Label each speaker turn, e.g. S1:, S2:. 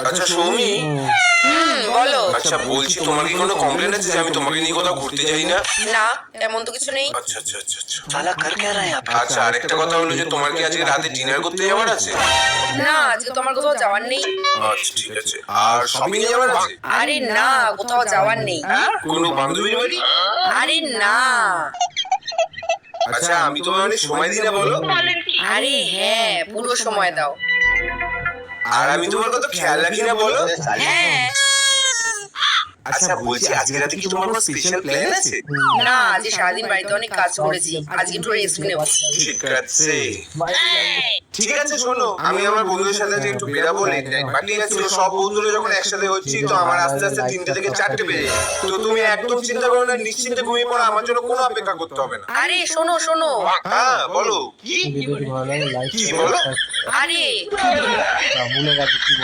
S1: আচ্ছা সৌমি,
S2: বলো।
S1: আচ্ছা বলছি তোমার কি কোনো কমপ্লেন আছে যে আমি তোমাকে নিয়ে কোথাও ঘুরতে যাই না?
S2: না, এমন তো কিছু নেই।
S1: আচ্ছা আচ্ছা আচ্ছা আচ্ছা সালা কার কে রহা है আচ্ছা আরেকটা কথা হলো যে তোমার কি আজকে রাতে ডিনার করতে যাওয়ার আছে?
S2: না, আজকে তো আমার কোথাও যাওয়ার নেই।
S1: আচ্ছা ঠিক আছে। আর শপিং এ যাওয়ার আছে?
S2: আরে না, কোথাও যাওয়ার নেই।
S1: কোনো বান্ধবীর বাড়ি?
S2: আরে না।
S1: আচ্ছা আমি তোমায় অনেক সময় দিই না বলো?
S2: আরে হ্যাঁ, পুরো সময় দাও।
S1: আর আমি তোমার কত খেয়াল রাখি না বলো?
S2: হ্যাঁ।
S1: আচ্ছা বলছি আজকে রাতে কি তোমার কোনো স্পেশাল প্ল্যান আছে?
S2: না, আজকে সারাদিন বাড়িতে অনেক কাজ করেছি, আজকে একটু রেস্ট নেব।
S1: ঠিক আছে ঠিক আছে শোনো, আমি আমার বন্ধুদের সাথে আজকে একটু বেরাবো, লেট নাইট পার্টি আছে, তো সব বন্ধুরা যখন একসাথে হচ্ছি তো আমার আস্তে আস্তে 3টে থেকে 4টে বেজে যায়। তো তুমি একদম চিন্তা করো না, নিশ্চিন্তে ঘুমিয়ে পড়ো, আমার জন্য কোনো অপেক্ষা করতে হবে না।
S2: আরে শোনো শোনো।
S1: হ্যাঁ বলো। কি
S3: ভিডিওটি ভালো লাগে লাইক
S1: কি বলো?
S2: আরে
S3: ভুলে গেছে কি